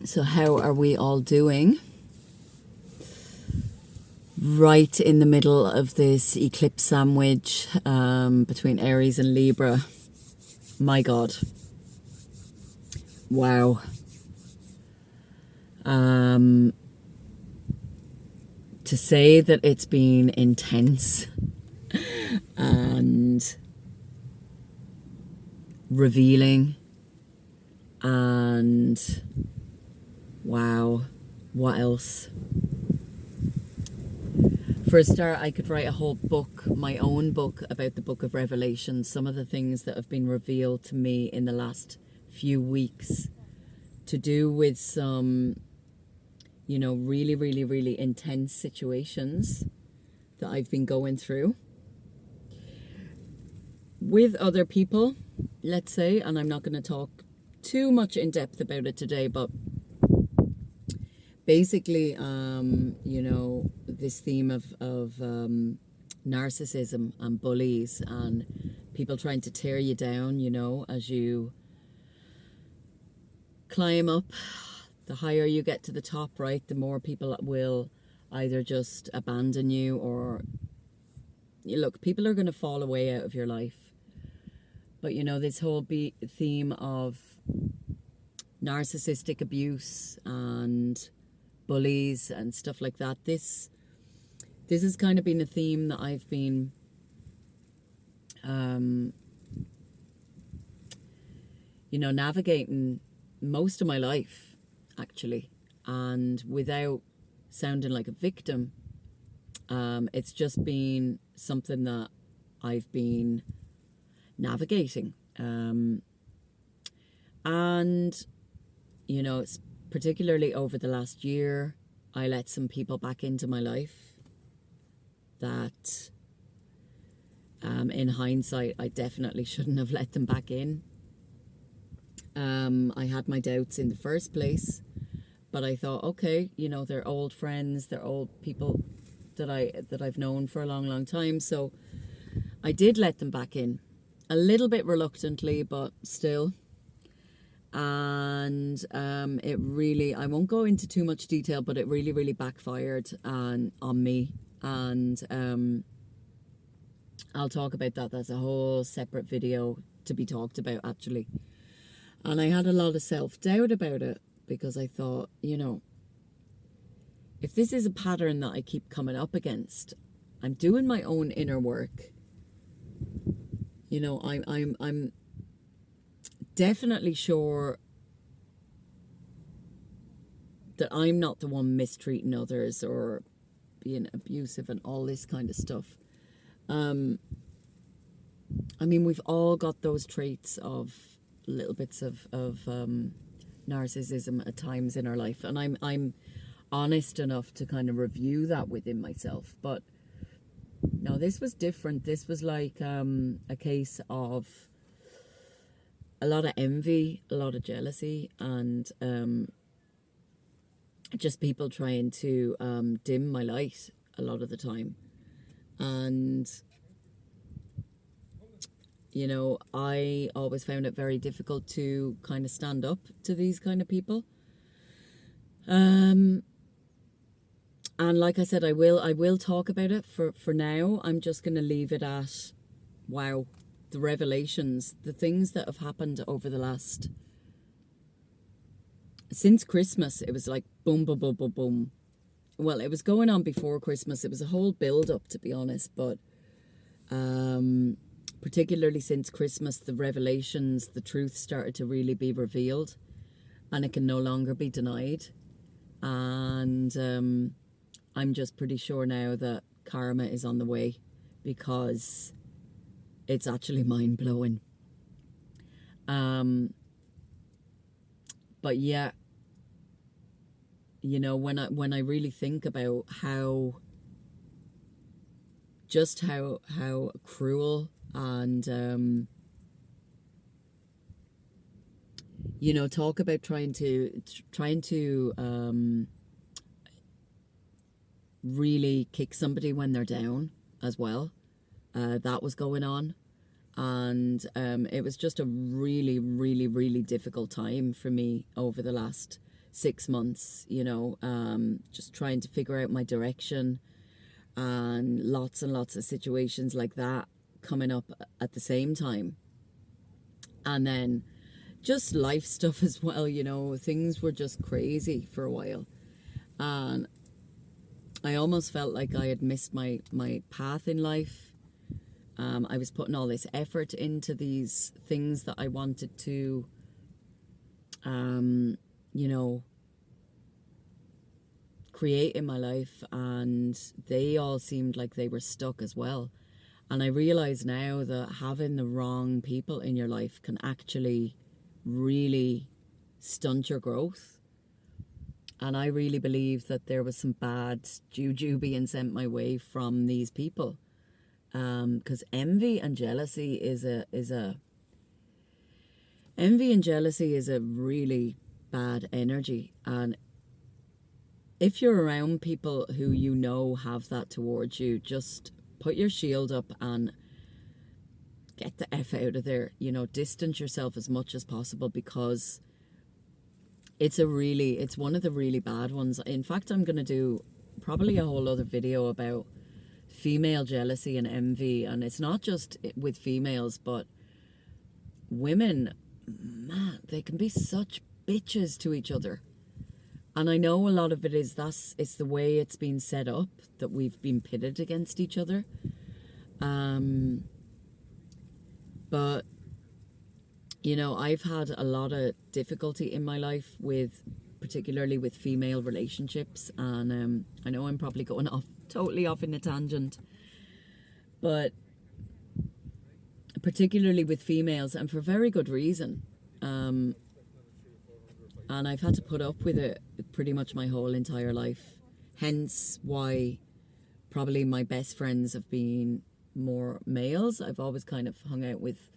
So how are we all doing? Right in the middle of this eclipse sandwich between Aries and Libra. My God. Wow. To say that it's been intense and revealing and wow, what else? For a start, I could write a whole book, my own book, about the book of Revelation, some of the things that have been revealed to me in the last few weeks to do with some, really, really, really intense situations that I've been going through with other people, let's say, and I'm not going to talk too much in depth about it today, but basically, this theme of narcissism and bullies and people trying to tear you down, as you climb up, the higher you get to the top, right, the more people will either just abandon you or, look, people are going to fall away out of your life. But, this whole theme of narcissistic abuse and bullies and stuff like that, this has kind of been a theme that I've been navigating most of my life, actually, and without sounding like a victim. It's just been something that I've been navigating, and it's particularly over the last year, I let some people back into my life that, in hindsight, I definitely shouldn't have let them back in. I had my doubts in the first place, but I thought, okay, they're old friends, they're old people that I've known for a long, long time. So I did let them back in, a little bit reluctantly, but still. And it really, I won't go into too much detail, but it really, really backfired on me. And I'll talk about that. That's a whole separate video to be talked about, actually. And I had a lot of self-doubt about it because I thought, if this is a pattern that I keep coming up against, I'm doing my own inner work. I'm definitely sure that I'm not the one mistreating others or being abusive and all this kind of stuff. We've all got those traits of little bits of narcissism at times in our life, and I'm honest enough to kind of review that within myself. But no, this was different. This was like a case of a lot of envy, a lot of jealousy, and just people trying to dim my light a lot of the time. And I always found it very difficult to kind of stand up to these kind of people. And like I said, I will talk about it. For now, I'm just going to leave it at, wow, the revelations, the things that have happened over the last, since Christmas. It was like boom, boom, boom, boom, boom. Well, it was going on before Christmas. It was a whole build up, to be honest, but particularly since Christmas, the revelations, the truth started to really be revealed, and it can no longer be denied. And I'm just pretty sure now that karma is on the way, because it's actually mind-blowing. But yeah, when I really think about how cruel and talk about trying to really kick somebody when they're down as well. That was going on, and it was just a really, really, really difficult time for me over the last 6 months, just trying to figure out my direction, and lots of situations like that coming up at the same time. And then just life stuff as well, things were just crazy for a while. And I almost felt like I had missed my path in life. I was putting all this effort into these things that I wanted to, create in my life, and they all seemed like they were stuck as well. And I realize now that having the wrong people in your life can actually really stunt your growth. And I really believe that there was some bad juju being sent my way from these people. Because envy and jealousy is a really bad energy. And if you're around people who have that towards you, just put your shield up and get the F out of there. Distance yourself as much as possible, because it's one of the really bad ones. In fact, I'm going to do probably a whole other video about female jealousy and envy. And it's not just with females, but women, man, they can be such bitches to each other. And I know a lot of it is it's the way it's been set up, that we've been pitted against each other. But, I've had a lot of difficulty in my life particularly with female relationships. And I know I'm probably going totally off in a tangent. But particularly with females, and for very good reason. And I've had to put up with it pretty much my whole entire life. Hence why probably my best friends have been more males. I've always kind of hung out with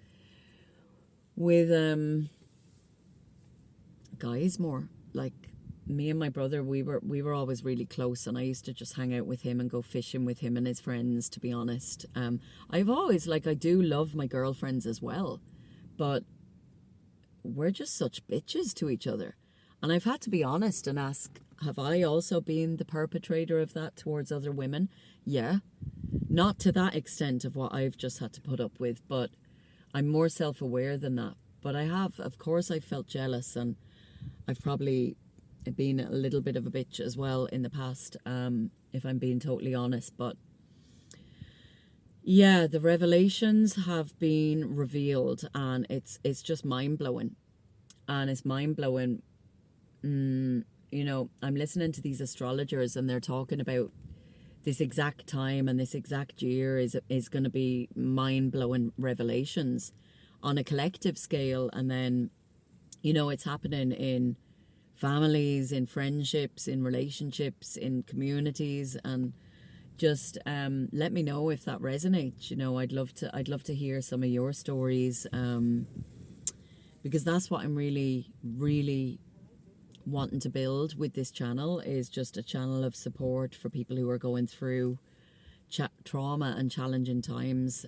guys more. Like me and my brother, we were always really close, and I used to just hang out with him and go fishing with him and his friends, to be honest. I've always, I do love my girlfriends as well, but we're just such bitches to each other. And I've had to be honest and ask, have I also been the perpetrator of that towards other women? Yeah. Not to that extent of what I've just had to put up with, but I'm more self-aware than that. But I have, of course, I felt jealous, and I've probably been a little bit of a bitch as well in the past, if I'm being totally honest. But yeah, the revelations have been revealed, and it's just mind-blowing. And it's mind-blowing. I'm listening to these astrologers, and they're talking about this exact time and this exact year is going to be mind-blowing revelations on a collective scale. And then, it's happening in families, in friendships, in relationships, in communities. And just let me know if that resonates. I'd love to hear some of your stories, because that's what I'm really, really wanting to build with this channel, is just a channel of support for people who are going through trauma and challenging times.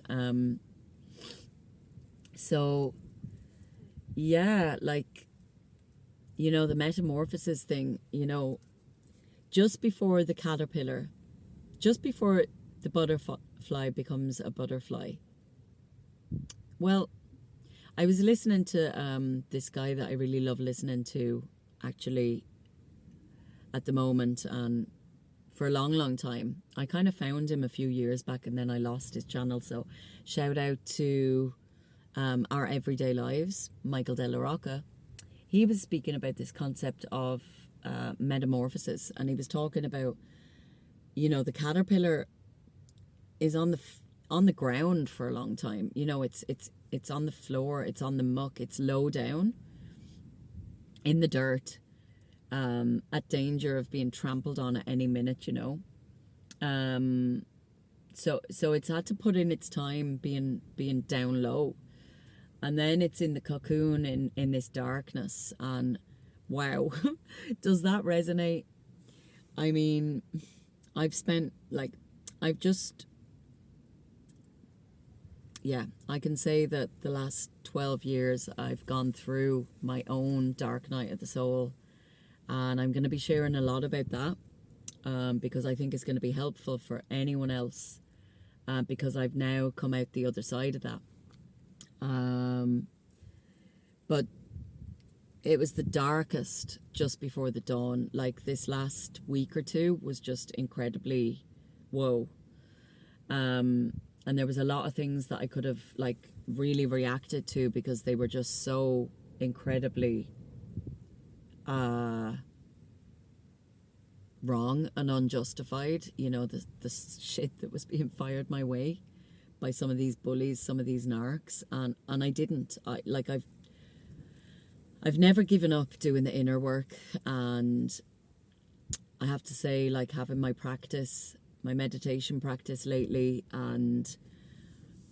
So yeah, the metamorphosis thing, just before the caterpillar, just before the butterfly becomes a butterfly. Well, I was listening to this guy that I really love listening to, actually, at the moment, and for a long, long time. I kind of found him a few years back, and then I lost his channel. So shout out to Our Everyday Lives, Michael De La Rocca. He was speaking about this concept of metamorphosis, and he was talking about, the caterpillar is on the ground for a long time. It's on the floor, it's on the muck, it's low down in the dirt, at danger of being trampled on at any minute. So it's had to put in its time being down low, and then it's in the cocoon in this darkness. And wow, does that resonate? I mean, I can say that the last 12 years I've gone through my own dark night of the soul, And I'm going to be sharing a lot about that because I think it's going to be helpful for anyone else because I've now come out the other side of that. But it was the darkest just before the dawn. Like this last week or two was just incredibly whoa. And there was a lot of things that I could have like really reacted to because they were just so incredibly wrong and unjustified. You know, the shit that was being fired my way by some of these bullies, some of these narcs, and I didn't. I've never given up doing the inner work, and I have to say, like, having my practice, my meditation practice lately, and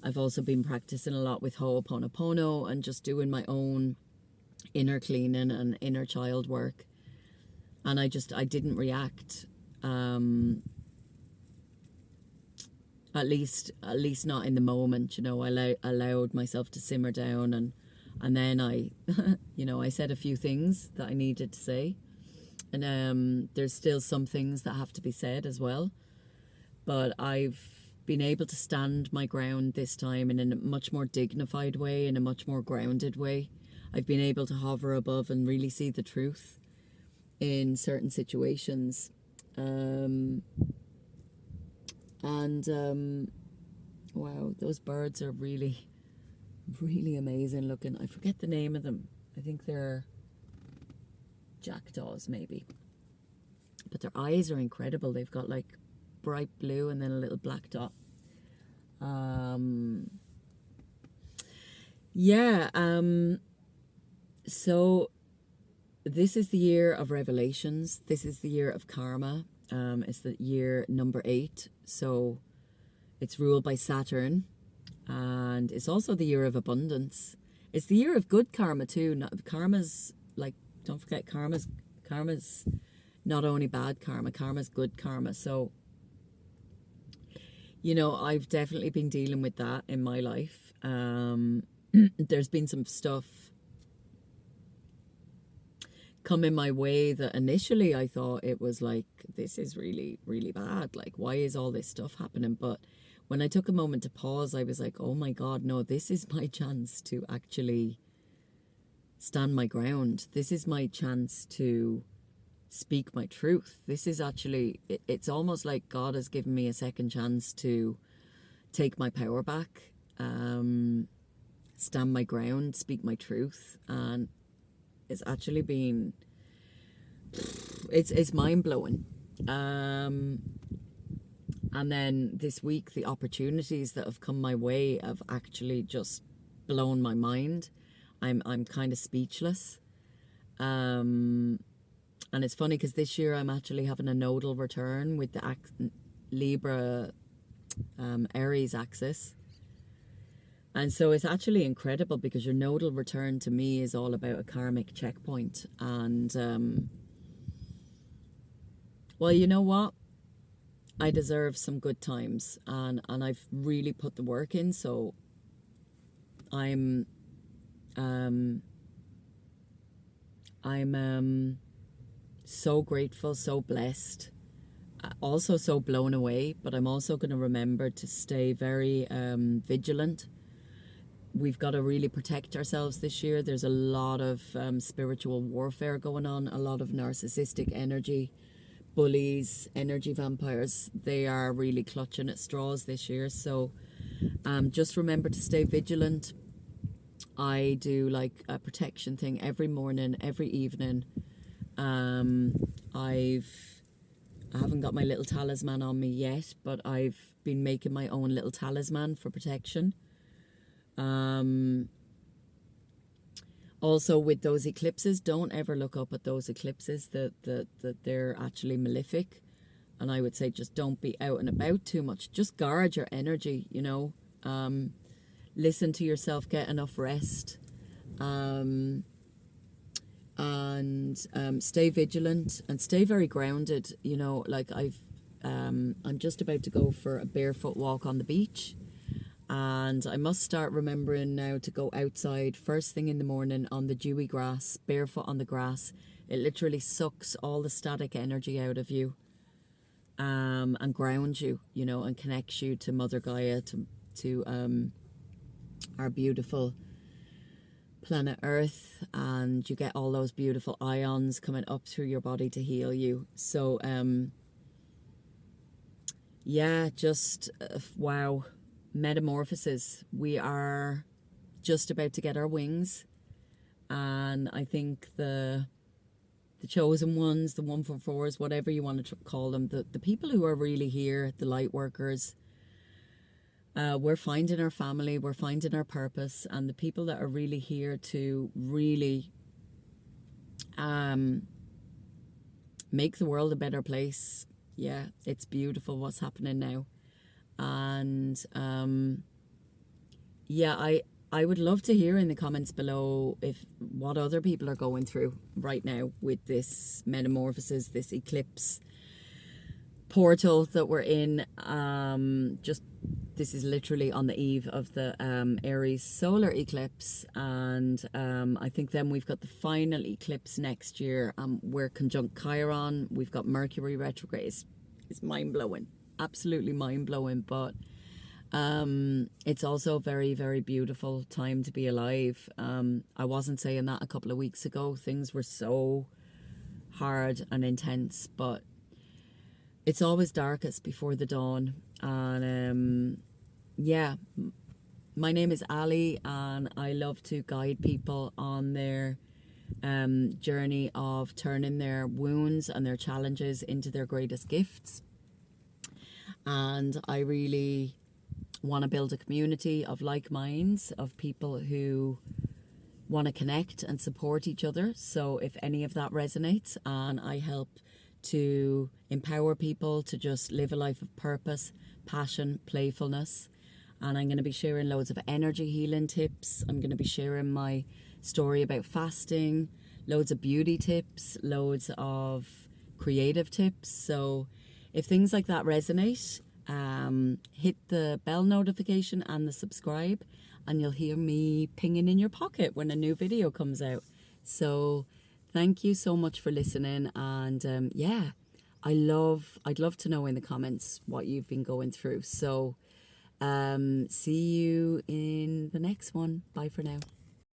I've also been practicing a lot with Ho'oponopono and just doing my own inner cleaning and inner child work. And I didn't react, at least not in the moment. You know, I allowed myself to simmer down, and then I, you know, I said a few things that I needed to say. And there's still some things that have to be said as well. But I've been able to stand my ground this time in a much more dignified way, in a much more grounded way. I've been able to hover above and really see the truth in certain situations. Wow, those birds are really, really amazing looking. I forget the name of them. I think they're jackdaws maybe. But their eyes are incredible. They've got like bright blue and then a little black dot. So this is the year of revelations. This is the year of karma. It's the year number 8. So it's ruled by Saturn. And it's also the year of abundance. It's the year of good karma too. Karma's like, don't forget, karma's not only bad karma, karma's good karma. So, you know, I've definitely been dealing with that in my life. There's been some stuff coming my way that initially I thought it was like, this is really, really bad. Like, why is all this stuff happening? But when I took a moment to pause, I was like, oh my God, no, this is my chance to actually stand my ground. This is my chance to speak my truth. This is actually, it's almost like God has given me a second chance to take my power back, stand my ground, speak my truth. And it's actually been, it's mind-blowing. And then this week, the opportunities that have come my way have actually just blown my mind. I'm kind of speechless. And it's funny because this year I'm actually having a nodal return with the Libra Aries axis. And so it's actually incredible because your nodal return to me is all about a karmic checkpoint. And, well, you know what? I deserve some good times, and I've really put the work in. So I'm so grateful, so blessed, also so blown away. But I'm also going to remember to stay very vigilant. We've got to really protect ourselves this year. There's a lot of spiritual warfare going on, a lot of narcissistic energy, bullies, energy vampires. They are really clutching at straws this year. So just remember to stay vigilant. I do like a protection thing every morning, every evening. I haven't got my little talisman on me yet, but I've been making my own little talisman for protection. Also with those eclipses, don't ever look up at those eclipses that they're actually malefic. And I would say just don't be out and about too much. Just guard your energy, you know. Listen to yourself, get enough rest. And stay vigilant and stay very grounded. You know, like I'm just about to go for a barefoot walk on the beach. And I must start remembering now to go outside first thing in the morning on the dewy grass, barefoot on the grass, It literally sucks all the static energy out of you, and grounds you, you know, and connects you to Mother Gaia, to our beautiful planet Earth, and you get all those beautiful ions coming up through your body to heal you. So yeah, just wow, metamorphosis. We are just about to get our wings, and I think the chosen ones, the 144s, whatever you want to call them, the people who are really here, the light workers, we're finding our family, we're finding our purpose, and the people that are really here to really make the world a better place. Yeah, it's beautiful what's happening now. And yeah, I would love to hear in the comments below what other people are going through right now with this metamorphosis, this eclipse portal that we're in. Just this is literally on the eve of the Aries solar eclipse, and I think then we've got the final eclipse next year. We're conjunct Chiron, we've got Mercury retrograde. It's mind-blowing, absolutely mind-blowing, but it's also a very, very beautiful time to be alive. I wasn't saying that a couple of weeks ago. Things were so hard and intense, but it's always darkest before the dawn. And yeah, my name is Ali, and I love to guide people on their journey of turning their wounds and their challenges into their greatest gifts. And I really want to build a community of like minds, of people who want to connect and support each other. So if any of that resonates, and I help to empower people to just live a life of purpose, passion, playfulness. And I'm going to be sharing loads of energy healing tips. I'm going to be sharing my story about fasting, loads of beauty tips, loads of creative tips. So if things like that resonate, hit the bell notification and the subscribe, and you'll hear me pinging in your pocket when a new video comes out. So thank you so much for listening, and yeah, I'd love to know in the comments what you've been going through. So see you in the next one. Bye for now.